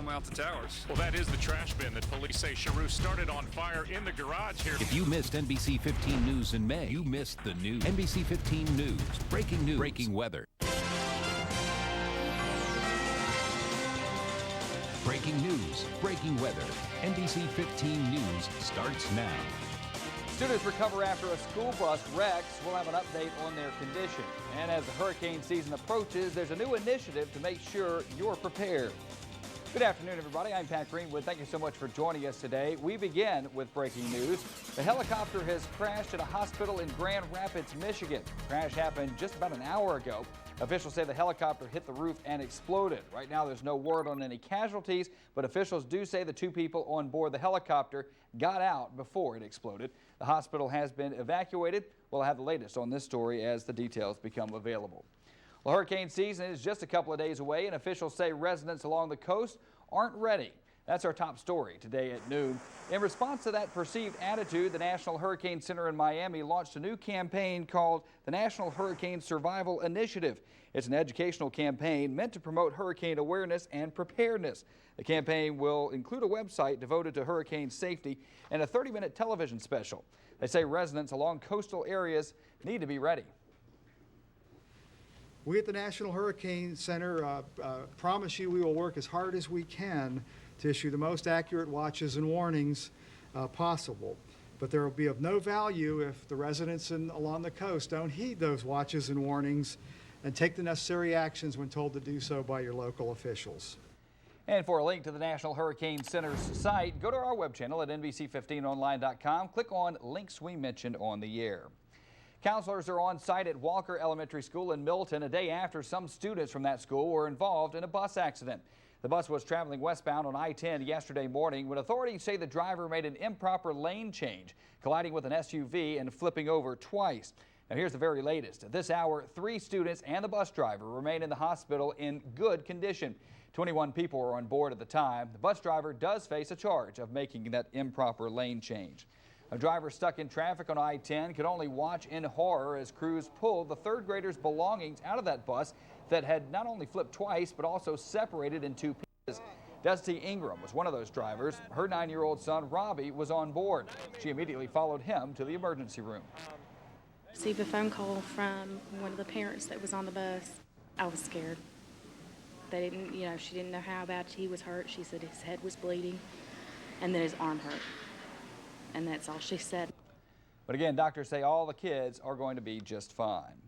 them out the towers. Well, that is the trash bin that police say Cheroux started on fire in the garage here. If you missed NBC 15 News in May, you missed the news. NBC 15 News, breaking news, breaking weather. Breaking news, breaking weather. NBC 15 News starts now. Students recover after a school bus wrecks. We'll have an update on their condition. And as the hurricane season approaches, there's a new initiative to make sure you're prepared. Good afternoon, everybody. I'm Pat Greenwood. Thank you so much for joining us today. We begin with breaking news. The helicopter has crashed at a hospital in Grand Rapids, Michigan. The crash happened just about an hour ago. Officials say the helicopter hit the roof and exploded. Right now, there's no word on any casualties, but officials do say the two people on board the helicopter got out before it exploded. The hospital has been evacuated. We'll have the latest on this story as the details become available. Well, hurricane season is just a couple of days away, and officials say residents along the coast aren't ready. That's our top story today at noon. In response to that perceived attitude, the National Hurricane Center in Miami launched a new campaign called the National Hurricane Survival Initiative. It's an educational campaign meant to promote hurricane awareness and preparedness. The campaign will include a website devoted to hurricane safety and a 30-minute television special. They say residents along coastal areas need to be ready. We at the National Hurricane Center promise you we will work as hard as we can to issue the most accurate watches and warnings possible. But there will be of no value if the residents along the coast don't heed those watches and warnings and take the necessary actions when told to do so by your local officials. And for a link to the National Hurricane Center's site, go to our web channel at NBC15online.com. Click on links we mentioned on the air. Counselors are on site at Walker Elementary School in Milton a day after some students from that school were involved in a bus accident. The bus was traveling westbound on I-10 yesterday morning when authorities say the driver made an improper lane change, colliding with an SUV and flipping over twice. Now here's the very latest. At this hour, 3 students and the bus driver remain in the hospital in good condition. 21 people were on board at the time. The bus driver does face a charge of making that improper lane change. A driver stuck in traffic on I-10 could only watch in horror as crews pulled the third graders' belongings out of that bus that had not only flipped twice but also separated in 2 pieces. Dusty Ingram was one of those drivers. Her 9-year-old son Robbie was on board. She immediately followed him to the emergency room. Received a phone call from one of the parents that was on the bus. I was scared. They didn't, she didn't know how bad he was hurt. She said his head was bleeding and then his arm hurt. And that's all she said. But again, doctors say all the kids are going to be just fine.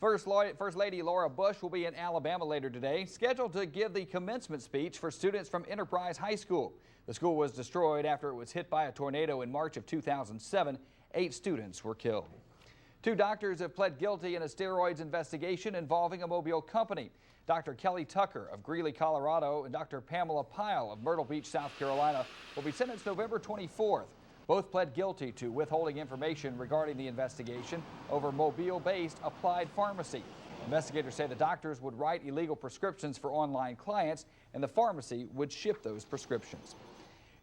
First Lady Laura Bush will be in Alabama later today, scheduled to give the commencement speech for students from Enterprise High School. The school was destroyed after it was hit by a tornado in March of 2007. 8 students were killed. 2 doctors have pled guilty in a steroids investigation involving a Mobile company. Dr. Kelly Tucker of Greeley, Colorado, and Dr. Pamela Pyle of Myrtle Beach, South Carolina, will be sentenced November 24th. Both pled guilty to withholding information regarding the investigation over Mobile-based Applied Pharmacy. Investigators say the doctors would write illegal prescriptions for online clients, and the pharmacy would ship those prescriptions.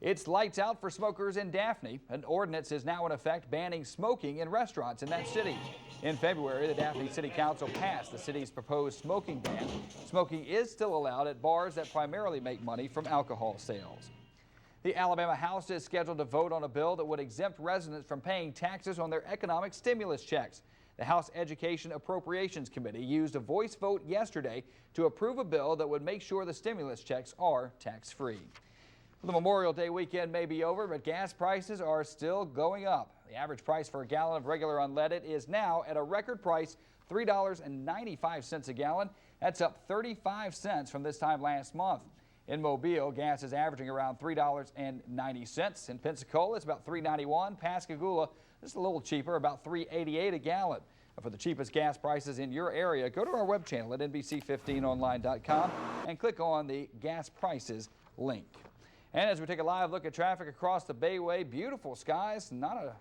It's lights out for smokers in Daphne. An ordinance is now in effect banning smoking in restaurants in that city. In February, the Daphne City Council passed the city's proposed smoking ban. Smoking is still allowed at bars that primarily make money from alcohol sales. The Alabama House is scheduled to vote on a bill that would exempt residents from paying taxes on their economic stimulus checks. The House Education Appropriations Committee used a voice vote yesterday to approve a bill that would make sure the stimulus checks are tax-free. The Memorial Day weekend may be over, but gas prices are still going up. The average price for a gallon of regular unleaded is now at a record price, $3.95 a gallon. That's up 35 cents from this time last month. In Mobile, gas is averaging around $3.90. In Pensacola, it's about $3.91. Pascagoula, just a little cheaper, about $3.88 a gallon. For the cheapest gas prices in your area, go to our web channel at NBC15online.com and click on the gas prices link. And as we take a live look at traffic across the Bayway, beautiful skies, not a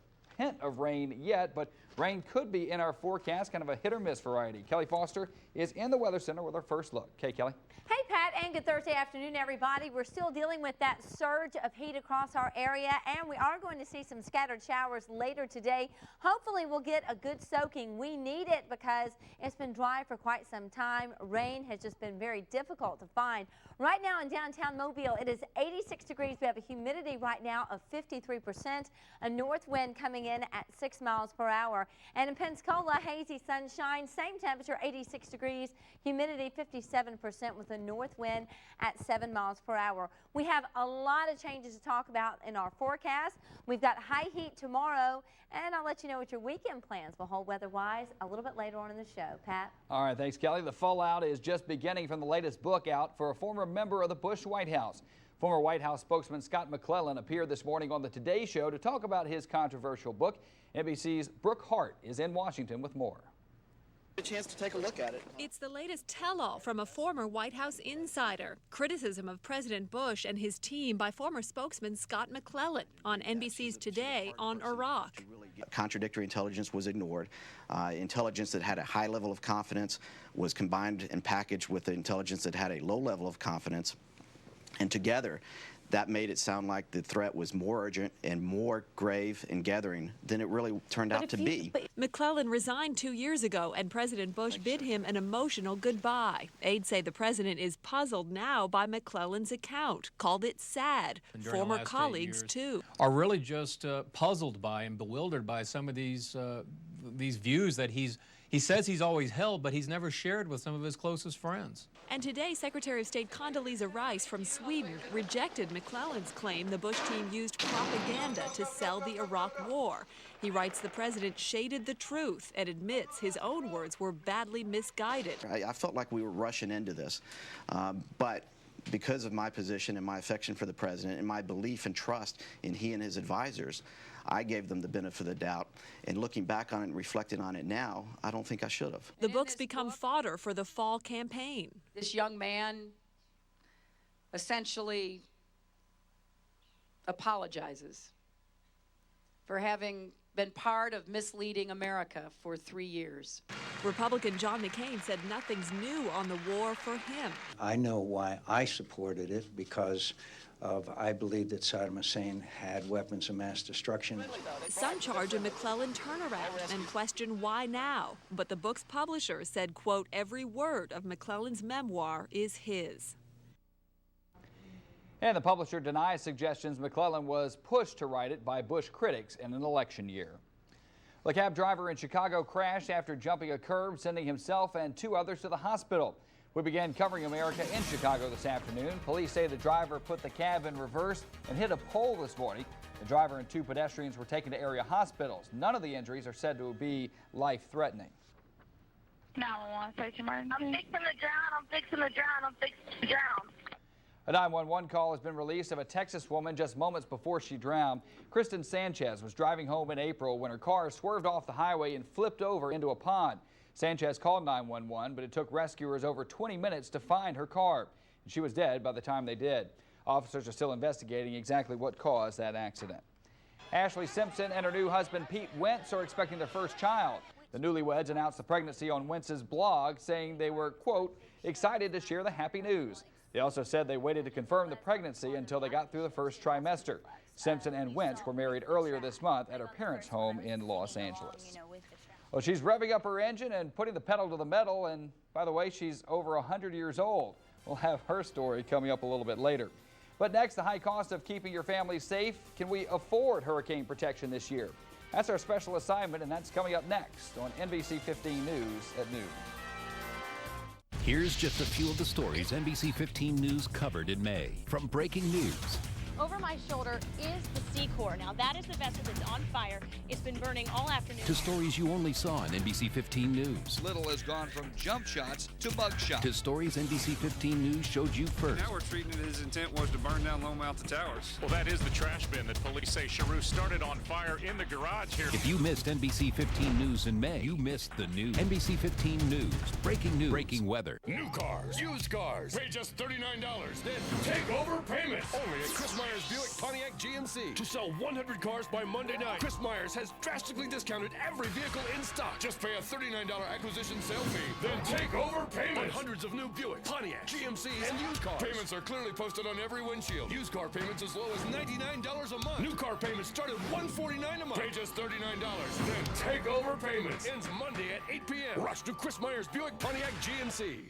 hint of rain yet, but rain could be in our forecast, kind of a hit or miss variety. Kelly Foster is in the Weather Center with our first look. Okay, Kelly. Hey, Pat, and good Thursday afternoon, everybody. We're still dealing with that surge of heat across our area, and we are going to see some scattered showers later today. Hopefully, we'll get a good soaking. We need it because it's been dry for quite some time. Rain has just been very difficult to find. Right now in downtown Mobile, it is 86 degrees. We have a humidity right now of 53%, a north wind coming in at 6 miles per hour. And in Pensacola, hazy sunshine, same temperature, 86 degrees, humidity 57% with a north wind at 7 miles per hour. We have a lot of changes to talk about in our forecast. We've got high heat tomorrow, and I'll let you know what your weekend plans will hold weather-wise a little bit later on in the show. Pat? All right, thanks, Kelly. The fallout is just beginning from the latest book out for a former member of the Bush White House. Former White House spokesman Scott McClellan appeared this morning on the Today Show to talk about his controversial book. NBC's Brooke Hart is in Washington with more. A chance to take a look at it. It's the latest tell-all from a former White House insider. Criticism of President Bush and his team by former spokesman Scott McClellan on NBC's Today on Iraq. Contradictory intelligence was ignored. Intelligence that had a high level of confidence was combined and packaged with the intelligence that had a low level of confidence. And together, that made it sound like the threat was more urgent and more grave and gathering than it really turned out to be. McClellan resigned 2 years ago, and President Bush bid him an emotional goodbye. Aides say the president is puzzled now by McClellan's account, called it sad. Former colleagues, too, are really just puzzled by and bewildered by some of these views that he says he's always held, but he's never shared with some of his closest friends. And today, Secretary of State Condoleezza Rice from Sweden rejected McClellan's claim the Bush team used propaganda to sell the Iraq war. He writes the president shaded the truth and admits his own words were badly misguided. I felt like we were rushing into this, but because of my position and my affection for the president and my belief and trust in he and his advisors, I gave them the benefit of the doubt. And looking back on it and reflecting on it now, I don't think I should have. The book's become fodder for the fall campaign. This young man essentially apologizes for having been part of misleading America for 3 years. Republican John McCain said nothing's new on the war for him. I know why I supported it, because I believe that Saddam Hussein had weapons of mass destruction. Some charge a McClellan turnaround and question why now. But the book's publisher said, quote, every word of McClellan's memoir is his. And the publisher denies suggestions McClellan was pushed to write it by Bush critics in an election year. The cab driver in Chicago crashed after jumping a curb, sending himself and 2 others to the hospital. We began covering America in Chicago this afternoon. Police say the driver put the cab in reverse and hit a pole this morning. The driver and 2 pedestrians were taken to area hospitals. None of the injuries are said to be life-threatening. 911, station emergency. I'm fixing to drown. I'm fixing to drown. I'm fixing to drown. A 911 call has been released of a Texas woman just moments before she drowned. Kristen Sanchez was driving home in April when her car swerved off the highway and flipped over into a pond. Sanchez called 911, but it took rescuers over 20 minutes to find her car. And she was dead by the time they did. Officers are still investigating exactly what caused that accident. Ashley Simpson and her new husband Pete Wentz are expecting their first child. The newlyweds announced the pregnancy on Wentz's blog, saying they were, quote, excited to share the happy news. They also said they waited to confirm the pregnancy until they got through the first trimester. Simpson and Wentz were married earlier this month at her parents' home in Los Angeles. Well, she's revving up her engine and putting the pedal to the metal, and by the way, she's over 100 years old. We'll have her story coming up a little bit later. But next, the high cost of keeping your family safe. Can we afford hurricane protection this year? That's our special assignment, and that's coming up next on NBC 15 News at noon. Here's just a few of the stories NBC 15 News covered in May. From breaking news. Over my shoulder is the Secor. Now that is the vessel that's on fire. It's been burning all afternoon. To stories you only saw on NBC 15 News. Little has gone from jump shots to mug shots. To stories NBC 15 News showed you first. Now we're treating it his intent was to burn down Lone Mountain Towers. Well, that is the trash bin that police say Cheroux started on fire in the garage here. If you missed NBC 15 News in May, you missed the news. NBC 15 News. Breaking news. Breaking weather. New cars, used cars, pay just $39. Then take over payment. payment. Only at Chris Myers Buick Pontiac GMC. To sell 100 cars by Monday night, Chris Myers has drastically discounted every vehicle in stock. Just pay a $39 acquisition sale fee. Then take over payments on hundreds of new Buick, Pontiac, GMCs, and used cars. Payments are clearly posted on every windshield. Used car payments as low as $99 a month. New car payments start at $149 a month. Pay just $39. Then take over payments. Ends Monday at 8 p.m. Rush to Chris Myers Buick Pontiac GMC.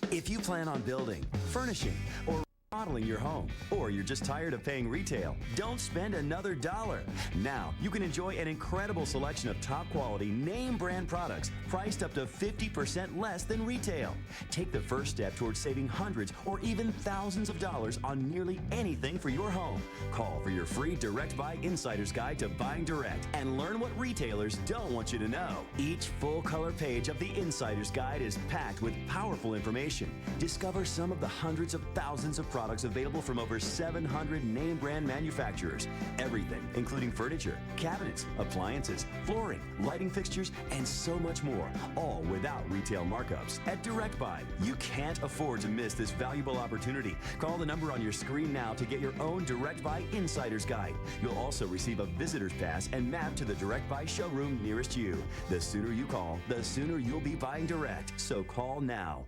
If you plan on building, furnishing, or remodeling your home, or you're just tired of paying retail, don't spend another dollar. Now, you can enjoy an incredible selection of top quality name brand products priced up to 50% less than retail. Take the first step towards saving hundreds or even thousands of dollars on nearly anything for your home. Call for your free Direct Buy Insider's Guide to Buying Direct and learn what retailers don't want you to know. Each full color page of the Insider's Guide is packed with powerful information. Discover some of the hundreds of thousands of products available from over 700 name brand manufacturers. Everything, including furniture, cabinets, appliances, flooring, lighting fixtures, and so much more, all without retail markups. At Direct Buy, you can't afford to miss this valuable opportunity. Call the number on your screen now to get your own Direct Buy Insider's Guide. You'll also receive a visitor's pass and map to the Direct Buy showroom nearest you. The sooner you call, the sooner you'll be buying direct. So call now.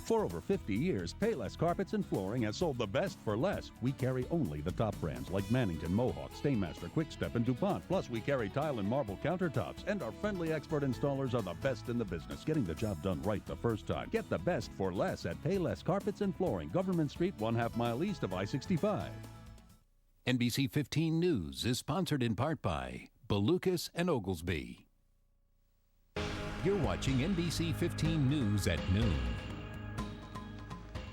For over 50 years, Payless Carpets and Flooring has sold the best for less. We carry only the top brands like Mannington, Mohawk, Stainmaster, Quickstep, and DuPont. Plus, we carry tile and marble countertops, and our friendly expert installers are the best in the business, getting the job done right the first time. Get the best for less at Payless Carpets and Flooring, Government Street, 1/2 mile east of I-65. NBC 15 News is sponsored in part by Belucas and Oglesby. You're watching NBC 15 News at noon.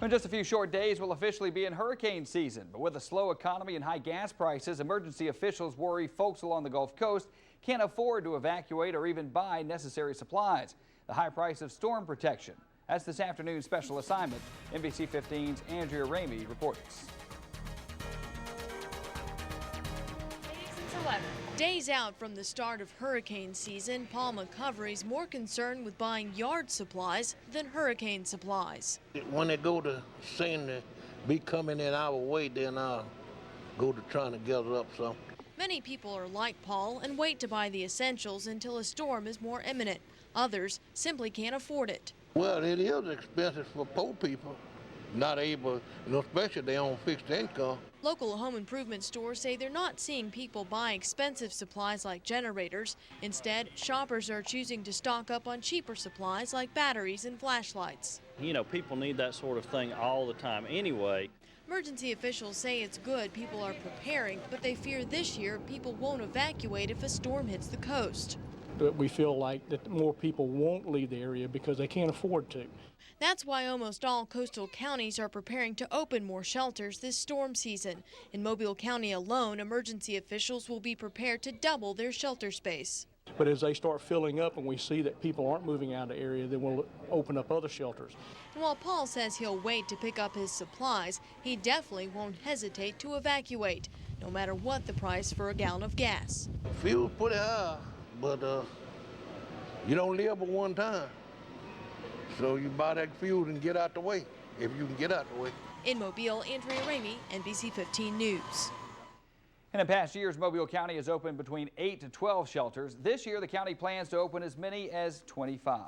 In just a few short days, we'll officially be in hurricane season. But with a slow economy and high gas prices, emergency officials worry folks along the Gulf Coast can't afford to evacuate or even buy necessary supplies. The high price of storm protection. That's this afternoon's special assignment. NBC 15's Andrea Ramey reports. Days out from the start of hurricane season, Paul McCovery's more concerned with buying yard supplies than hurricane supplies. When they go to saying to be coming in our way, then I'll go to trying to gather up some. Many people are like Paul and wait to buy the essentials until a storm is more imminent. Others simply can't afford it. Well, it is expensive for poor people. Not able, especially they on fixed income. Local home improvement stores say they're not seeing people buy expensive supplies like generators. Instead, shoppers are choosing to stock up on cheaper supplies like batteries and flashlights. You know, people need that sort of thing all the time anyway. Emergency officials say it's good people are preparing, but they fear this year people won't evacuate if a storm hits the coast. But we feel like that more people won't leave the area because they can't afford to. That's why almost all coastal counties are preparing to open more shelters this storm season. In Mobile County alone, emergency officials will be prepared to double their shelter space. But as they start filling up and we see that people aren't moving out of the area, then we'll open up other shelters. And while Paul says he'll wait to pick up his supplies, he definitely won't hesitate to evacuate, no matter what the price for a gallon of gas. Fuel's pretty high, but you don't live but one time. So you buy that fuel and get out the way, if you can get out the way. In Mobile, Andrea Ramey, NBC 15 News. In past years, Mobile County has opened between 8 to 12 shelters. This year, the county plans to open as many as 25.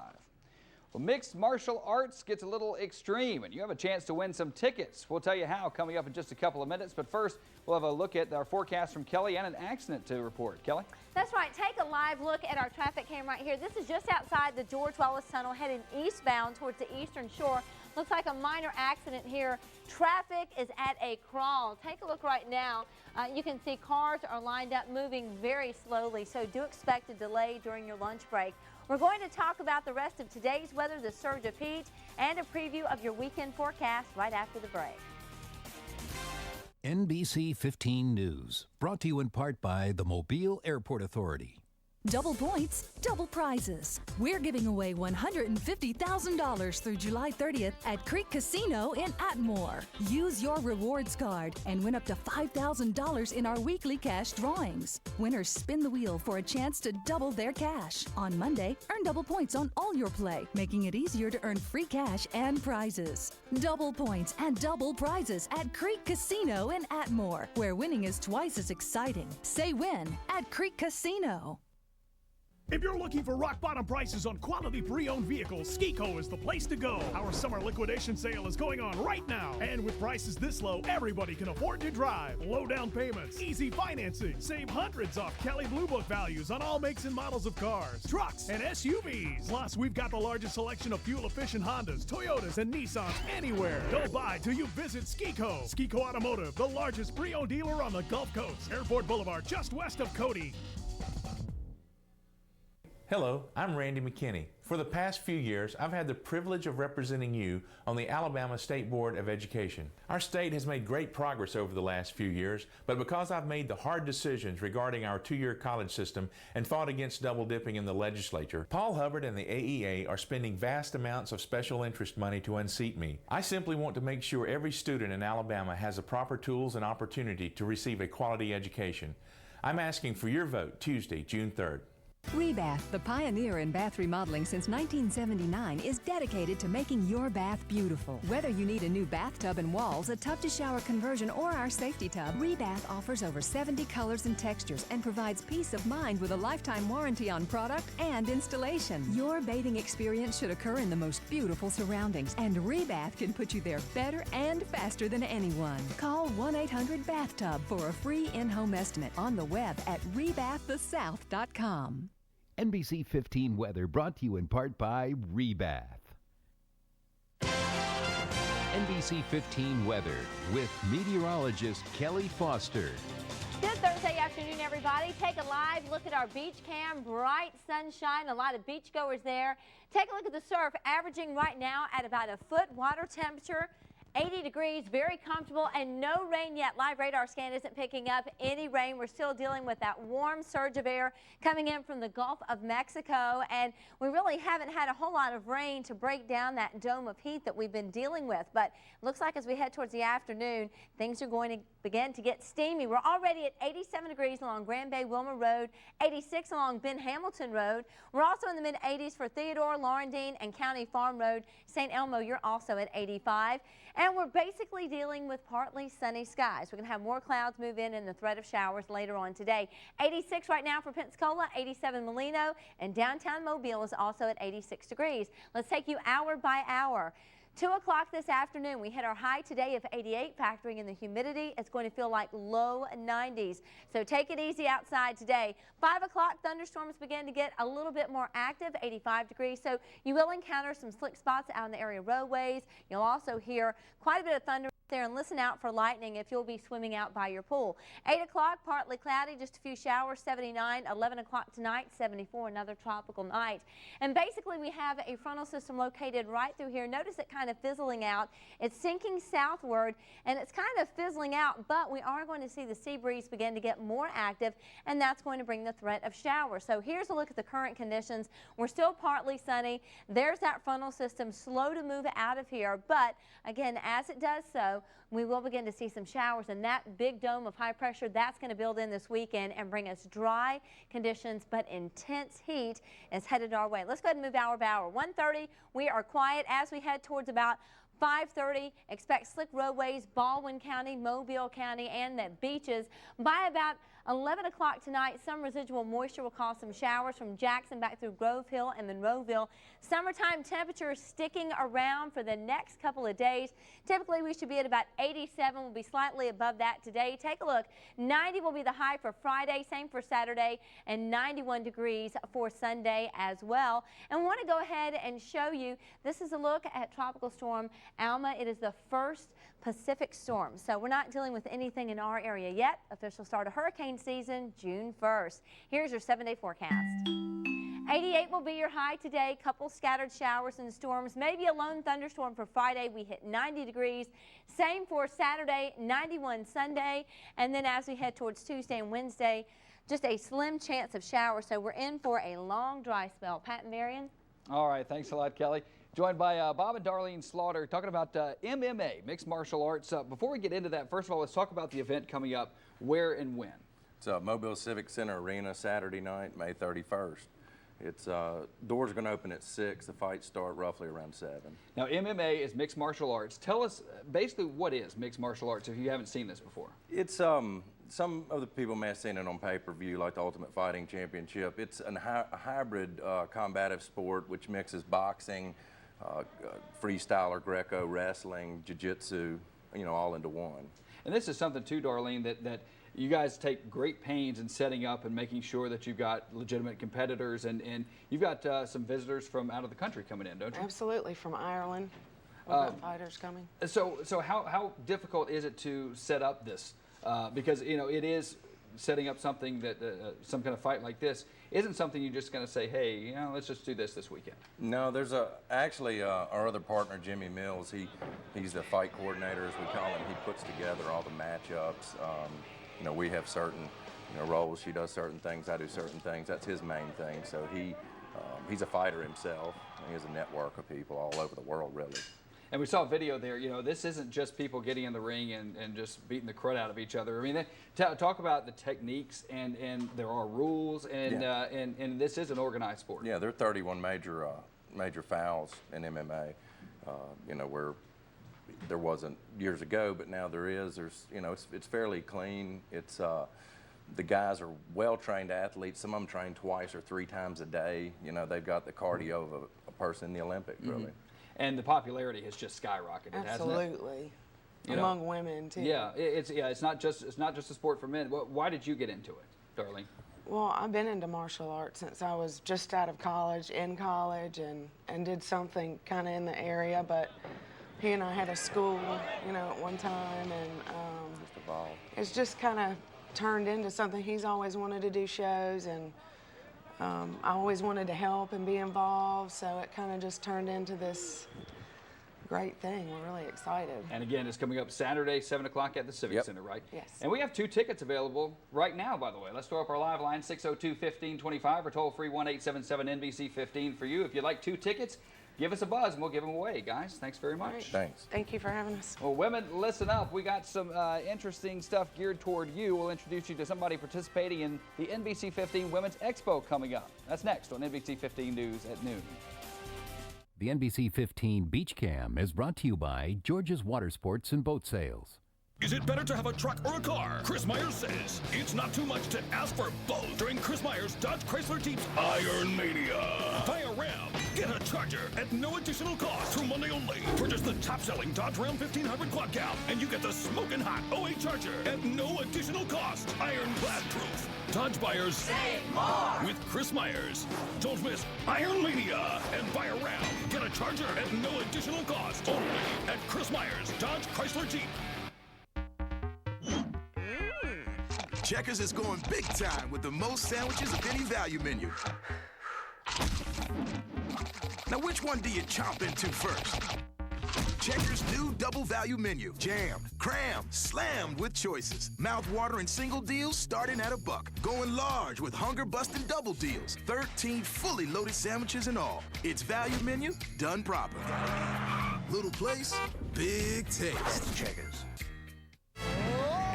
Well, mixed martial arts gets a little extreme, and you have a chance to win some tickets. We'll tell you how coming up in just a couple of minutes. But first, we'll have a look at our forecast from Kelly and an accident to report. Kelly? That's right. Take a live look at our traffic cam right here. This is just outside the George Wallace Tunnel heading eastbound towards the eastern shore. Looks like a minor accident here. Traffic is at a crawl. Take a look right now. You can see cars are lined up moving very slowly, so do expect a delay during your lunch break. We're going to talk about the rest of today's weather, the surge of heat, and a preview of your weekend forecast right after the break. NBC 15 News, brought to you in part by the Mobile Airport Authority. Double points, double prizes. We're giving away $150,000 through July 30th at Creek Casino in Atmore. Use your rewards card and win up to $5,000 in our weekly cash drawings. Winners spin the wheel for a chance to double their cash. On Monday, earn double points on all your play, making it easier to earn free cash and prizes. Double points and double prizes at Creek Casino in Atmore, where winning is twice as exciting. Say win at Creek Casino. If you're looking for rock-bottom prices on quality pre-owned vehicles, Ski-Co is the place to go. Our summer liquidation sale is going on right now. And with prices this low, everybody can afford to drive. Low down payments, easy financing. Save hundreds off Kelley Blue Book values on all makes and models of cars, trucks, and SUVs. Plus, we've got the largest selection of fuel-efficient Hondas, Toyotas, and Nissans anywhere. Don't buy till you visit Ski-Co. Ski-Co Automotive, the largest pre-owned dealer on the Gulf Coast. Airport Boulevard, just west of Cody. Hello, I'm Randy McKinney. For the past few years, I've had the privilege of representing you on the Alabama State Board of Education. Our state has made great progress over the last few years, but because I've made the hard decisions regarding our two-year college system and fought against double dipping in the legislature, Paul Hubbard and the AEA are spending vast amounts of special interest money to unseat me. I simply want to make sure every student in Alabama has the proper tools and opportunity to receive a quality education. I'm asking for your vote Tuesday, June 3rd. Rebath, the pioneer in bath remodeling since 1979, is dedicated to making your bath beautiful. Whether you need a new bathtub and walls, a tub-to-shower conversion, or our safety tub, Rebath offers over 70 colors and textures and provides peace of mind with a lifetime warranty on product and installation. Your bathing experience should occur in the most beautiful surroundings, and Rebath can put you there better and faster than anyone. Call 1-800-BATHTUB for a free in-home estimate on the web at rebaththesouth.com. NBC 15 weather brought to you in part by Rebath. NBC 15 weather with meteorologist Kelly Foster. Good Thursday afternoon, everybody. Take a live look at our beach cam. Bright sunshine, a lot of beachgoers there. Take a look at the surf, averaging right now at about a foot. Water temperature 80 degrees, very comfortable, and no rain yet. Live radar scan isn't picking up any rain. We're still dealing with that warm surge of air coming in from the Gulf of Mexico, and we really haven't had a whole lot of rain to break down that dome of heat that we've been dealing with. But it looks like as we head towards the afternoon, things are going to begin to get steamy. We're already at 87 degrees along Grand Bay Wilmer Road, 86 along Ben Hamilton Road. We're also in the mid-80s for Theodore, Laurendine, and County Farm Road. St. Elmo, you're also at 85. And we're basically dealing with partly sunny skies. We're going to have more clouds move in and the threat of showers later on today. 86 right now for Pensacola, 87 Molino, and downtown Mobile is also at 86 degrees. Let's take you hour by hour. 2 o'clock this afternoon, we hit our high today of 88, factoring in the humidity. It's going to feel like low 90s. So take it easy outside today. 5 o'clock, thunderstorms begin to get a little bit more active, 85 degrees. So you will encounter some slick spots out in the area roadways. You'll also hear quite a bit of thunder there, and listen out for lightning if you'll be swimming out by your pool. 8 o'clock, partly cloudy, just a few showers, 79. 11 o'clock tonight, 74, another tropical night. And basically we have a frontal system located right through here. Notice it kind of fizzling out. It's sinking southward and it's kind of fizzling out, but we are going to see the sea breeze begin to get more active, and that's going to bring the threat of showers. So here's a look at the current conditions. We're still partly sunny. There's that frontal system slow to move out of here, but again, as it does so, we will begin to see some showers, and that big dome of high pressure, that's going to build in this weekend and bring us dry conditions, but intense heat is headed our way. Let's go ahead and move hour by hour. 1:30, we are quiet as we head towards about 5:30. Expect slick roadways, Baldwin County, Mobile County, and the beaches. By about 11 o'clock tonight, some residual moisture will cause some showers from Jackson back through Grove Hill and Monroeville. Summertime temperatures sticking around for the next couple of days. Typically, we should be at about 87. We'll be slightly above that today. Take a look. 90 will be the high for Friday, same for Saturday, and 91 degrees for Sunday as well. And we want to go ahead and show you, this is a look at Tropical Storm Alma. It is the first Pacific storm, so we're not dealing with anything in our area yet. Official start of hurricane season, June 1st. Here's your 7-day forecast. 88 will be your high today. Couple scattered showers and storms. Maybe a lone thunderstorm for Friday. We hit 90 degrees. Same for Saturday, 91 Sunday. And then as we head towards Tuesday and Wednesday, just a slim chance of showers. So we're in for a long dry spell. Pat and Marion. All right, thanks a lot, Kelly. Joined by Bob and Darlene Slaughter, talking about MMA, mixed martial arts. Before we get into that, first of all, let's talk about the event coming up. Where and when? It's Mobile Civic Center Arena, Saturday night, May 31st. It's doors are going to open at 6. The fights start roughly around 7. Now, MMA is mixed martial arts. Tell us basically what is mixed martial arts if you haven't seen this before. It's some of the people may have seen it on pay-per-view, like the Ultimate Fighting Championship. It's a hybrid combative sport which mixes boxing, freestyle or Greco, wrestling, jiu-jitsu, all into one. And this is something too, Darlene, that you guys take great pains in setting up and making sure that you've got legitimate competitors, and you've got some visitors from out of the country coming in, don't you? Absolutely, from Ireland. We've got fighters coming. So how difficult is it to set up this? Because it is setting up something that some kind of fight like this isn't something you're just going to say, hey, let's just do this weekend. No, there's actually our other partner, Jimmy Mills. He's the fight coordinator, as we call him. He puts together all the matchups. We have certain roles. She does certain things. I do certain things. That's his main thing. So he's a fighter himself. He has a network of people all over the world, really. And we saw a video there. This isn't just people getting in the ring and just beating the crud out of each other. I mean, talk about the techniques, and there are rules, and this is an organized sport. Yeah, there are 31 major fouls in MMA. Where there wasn't years ago, but now there is. It's fairly clean. It's the guys are well-trained athletes. Some of them train twice or 3 times a day. They've got the cardio of a person in the Olympics, really. And the popularity has just skyrocketed, Absolutely. hasn't it? Among women too. Yeah, it's not just a sport for men. Why did you get into it, Darlene? Well, I've been into martial arts since I was just out of college, and did something kind of in the area, but he and I had a school, at one time, and it's just kind of turned into something. He's always wanted to do shows, and I always wanted to help and be involved, so it kind of just turned into this great thing. We're really excited. And again, it's coming up Saturday, 7 o'clock at the Civic Center, right? Yes. And we have 2 tickets available right now, by the way. Let's throw up our live line, 602-1525, or toll-free 1-877-NBC-15 for you. If you'd like 2 tickets, give us a buzz, and we'll give them away, guys. Thanks very much. Right. Thanks. Thank you for having us. Well, women, listen up. We got some interesting stuff geared toward you. We'll introduce you to somebody participating in the NBC 15 Women's Expo coming up. That's next on NBC 15 News at noon. The NBC 15 Beach Cam is brought to you by George's Water Sports and Boat Sales. Is it better to have a truck or a car? Chris Myers says it's not too much to ask for both during Chris Myers Dodge Chrysler Jeep's Iron Mania. Buy a Ram, get a Charger at no additional cost through Monday only. Purchase the top-selling Dodge Ram 1500 quad cab, and you get the smoking hot 08 Charger at no additional cost. Ironclad proof. Dodge buyers save more with Chris Myers. Don't miss Iron Mania and buy a Ram, get a Charger at no additional cost. Only at Chris Myers Dodge Chrysler Jeep. Checkers is going big time with the most sandwiches of any value menu. Now, which one do you chomp into first? Checkers' new double value menu. Jammed, crammed, slammed with choices. Mouth-watering single deals starting at $1. Going large with hunger-busting double deals. 13 fully loaded sandwiches and all. It's value menu done proper. Little place, big taste. Checkers.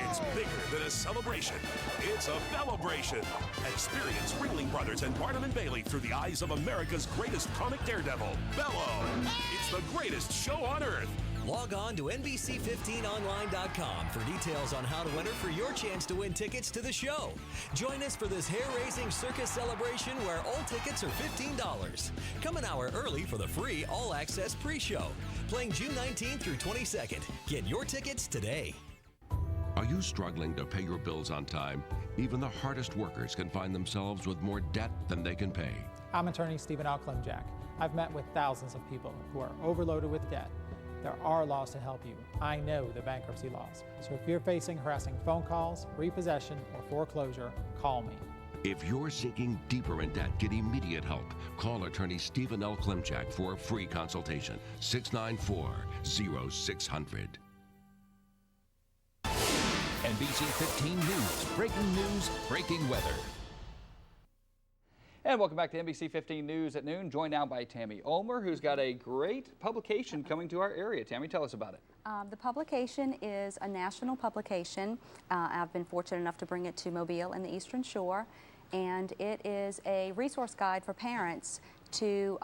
It's bigger than a celebration. It's a celebration. Experience Ringling Brothers and Barnum & Bailey through the eyes of America's greatest comic daredevil, Bello. It's the greatest show on earth. Log on to NBC15online.com for details on how to enter for your chance to win tickets to the show. Join us for this hair-raising circus celebration where all tickets are $15. Come an hour early for the free all-access pre-show. Playing June 19th through 22nd. Get your tickets today. Are you struggling to pay your bills on time? Even the hardest workers can find themselves with more debt than they can pay. I'm attorney Stephen L. Klimczak. I've met with thousands of people who are overloaded with debt. There are laws to help you. I know the bankruptcy laws. So if you're facing harassing phone calls, repossession, or foreclosure, call me. If you're sinking deeper in debt, get immediate help. Call attorney Stephen L. Klimczak for a free consultation. 694-0600. NBC 15 News, breaking news, breaking weather. And welcome back to NBC 15 News at noon, joined now by Tammy Ulmer, who's got a great publication coming to our area. Tammy, tell us about it. The publication is a national publication. I've been fortunate enough to bring it to Mobile and the Eastern Shore, and it is a resource guide for parents to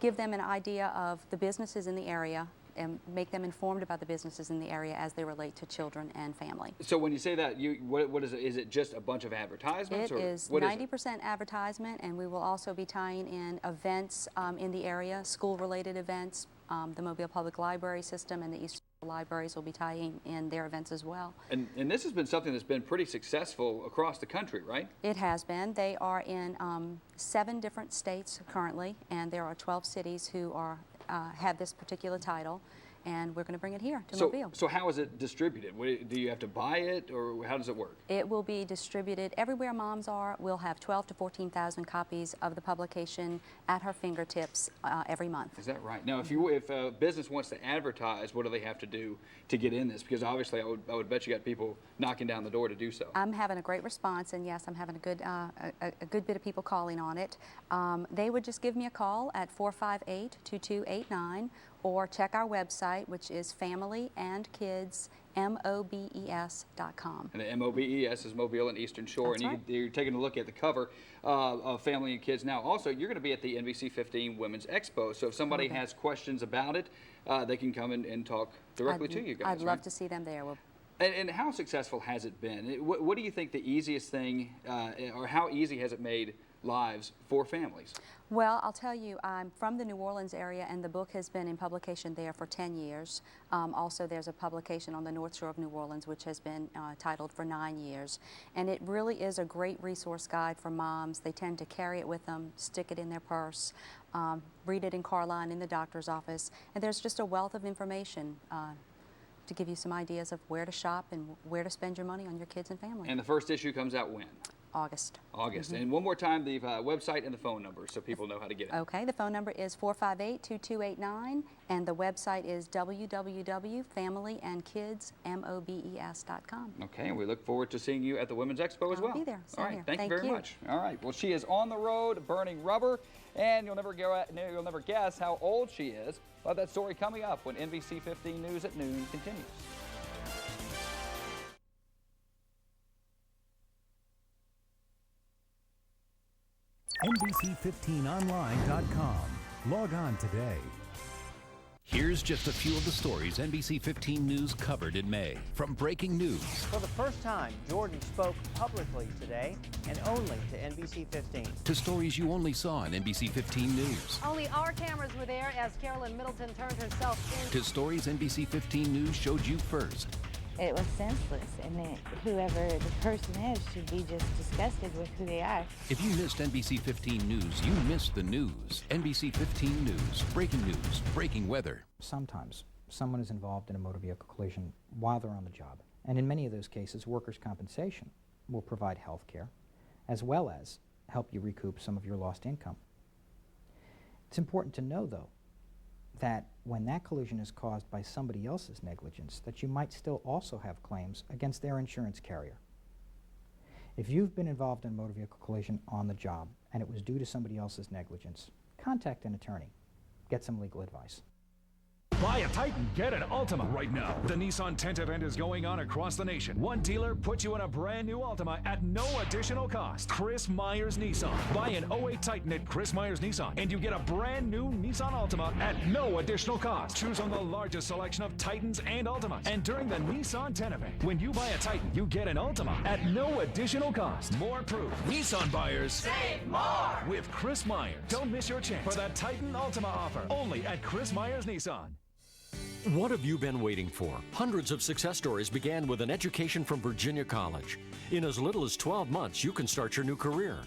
give them an idea of the businesses in the area and make them informed about the businesses in the area as they relate to children and family. So when you say that, what is it? Is it just a bunch of advertisements? It is 90% advertisement, and we will also be tying in events in the area, school-related events. The Mobile Public Library System and the Eastern Libraries will be tying in their events as well. And this has been something that's been pretty successful across the country, right? It has been. They are in 7 different states currently, and there are 12 cities who are have this particular title, and we're going to bring it here to Mobile. So how is it distributed? Do you have to buy it, or how does it work? It will be distributed everywhere moms are. We'll have 12 to 14,000 copies of the publication at her fingertips every month. Is that right? Now, if a business wants to advertise, what do they have to do to get in this? Because obviously, I would bet you got people knocking down the door to do so. I'm having a great response, and yes, I'm having a good bit of people calling on it. They would just give me a call at 458-2289, or check our website, which is familyandkidsmobes.com. And the MOBES is Mobile and Eastern Shore. That's and you're taking a look at the cover of Family and Kids now. Also, you're going to be at the NBC 15 Women's Expo. So if somebody has questions about it, they can come and talk directly to you guys. I'd love to see them there. And how successful has it been? What do you think the easiest thing, or how easy has it made lives for families? Well, I'll tell you, I'm from the New Orleans area, and the book has been in publication there for 10 years. Also, there's a publication on the North Shore of New Orleans, which has been titled for 9 years. And it really is a great resource guide for moms. They tend to carry it with them, stick it in their purse, read it in car line in the doctor's office, and there's just a wealth of information to give you some ideas of where to shop and where to spend your money on your kids and family. And the first issue comes out when? August. August. And one more time, the website and the phone number so people know how to get it. Okay, the phone number is 458-2289, and the website is www.familyandkidsmobes.com. Okay, and we look forward to seeing you at the Women's Expo as well. I'll be there. All right, here. thank you very much. All right, well, she is on the road burning rubber, and you'll never guess how old she is. We'll have that story coming up when NBC 15 News at noon continues. NBC15online.com. Log on today. Here's just a few of the stories NBC 15 News covered in May. From breaking news. For the first time, Jordan spoke publicly today, and only to NBC 15. To stories you only saw on NBC 15 News. Only our cameras were there as Carolyn Middleton turned herself in. To stories NBC 15 News showed you first. It was senseless, and whoever the person is should be just disgusted with who they are. If you missed NBC 15 News, you missed the news. NBC 15 News, breaking weather. Sometimes someone is involved in a motor vehicle collision while they're on the job. And in many of those cases, workers' compensation will provide health care, as well as help you recoup some of your lost income. It's important to know, though, that when that collision is caused by somebody else's negligence, that you might still also have claims against their insurance carrier. If you've been involved in a motor vehicle collision on the job and it was due to somebody else's negligence, contact an attorney. Get some legal advice. Buy a Titan, get an Altima right now. The Nissan Tent event is going on across the nation. One dealer puts you in a brand new Altima at no additional cost. Chris Myers Nissan. Buy an 08 Titan at Chris Myers Nissan, and you get a brand new Nissan Altima at no additional cost. Choose on the largest selection of Titans and Altimas. And during the Nissan 10 event, when you buy a Titan, you get an Altima at no additional cost. More proof. Nissan buyers save more with Chris Myers. Don't miss your chance for the Titan Altima offer. Only at Chris Myers Nissan. What have you been waiting for? Hundreds of success stories began with an education from Virginia College. In as little as 12 months, you can start your new career.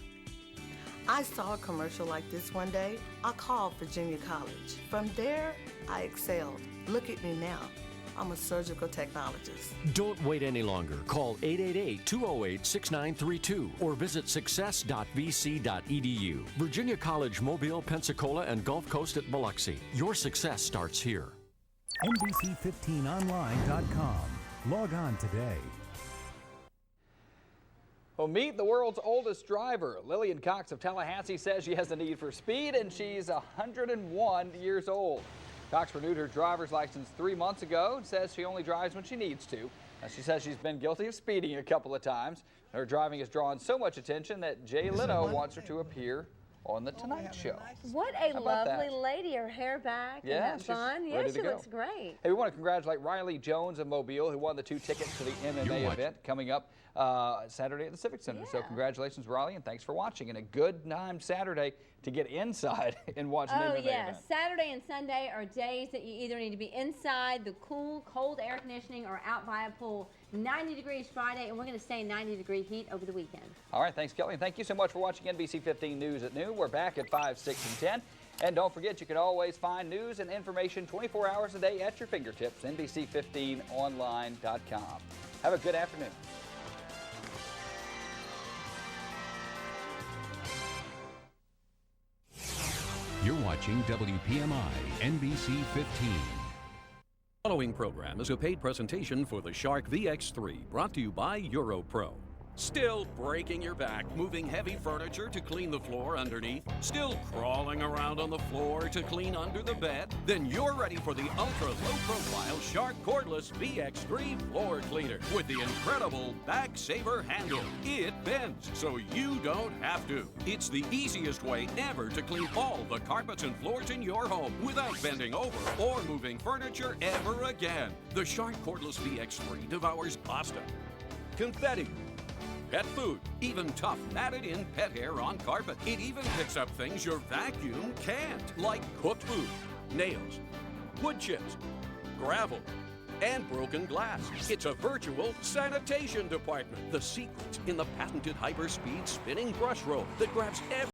I saw a commercial like this one day. I called Virginia College. From there, I excelled. Look at me now. I'm a surgical technologist. Don't wait any longer. Call 888-208-6932 or visit success.vc.edu. Virginia College, Mobile, Pensacola, and Gulf Coast at Biloxi. Your success starts here. NBC15online.com. Log on today. Well, meet the world's oldest driver. Lillian Cox of Tallahassee says she has a need for speed, and she's 101 years old. Cox renewed her driver's license 3 months ago and says she only drives when she needs to. She says she's been guilty of speeding a couple of times. Her driving has drawn so much attention that Jay Leno wants her to appear on The Tonight Show. What a lovely lady. Her hair back and that bun. Yeah, she looks great. Hey, we want to congratulate Riley Jones of Mobile, who won the 2 tickets to the MMA event coming up Saturday at the Civic Center. So congratulations, Riley, and thanks for watching. And a good time Saturday to get inside and watch an MMA event. Saturday and Sunday are days that you either need to be inside the cool, cold air conditioning or out by a pool. 90 degrees Friday, and we're going to stay in 90-degree heat over the weekend. All right, thanks, Kelly. And thank you so much for watching NBC 15 News at noon. We're back at 5, 6, and 10. And don't forget, you can always find news and information 24 hours a day at your fingertips. NBC15online.com. Have a good afternoon. You're watching WPMI NBC 15. The following program is a paid presentation for the Shark VX3, brought to you by EuroPro. Still breaking your back, moving heavy furniture to clean the floor underneath? Still crawling around on the floor to clean under the bed? Then you're ready for the ultra-low-profile Shark Cordless VX3 Floor Cleaner with the incredible Back Saver handle. It bends, so you don't have to. It's the easiest way ever to clean all the carpets and floors in your home without bending over or moving furniture ever again. The Shark Cordless VX3 devours pasta, confetti, pet food, even tough matted-in pet hair on carpet. It even picks up things your vacuum can't, like cooked food, nails, wood chips, gravel, and broken glass. It's a virtual sanitation department. The secret's in the patented hyper-speed spinning brush roll that grabs every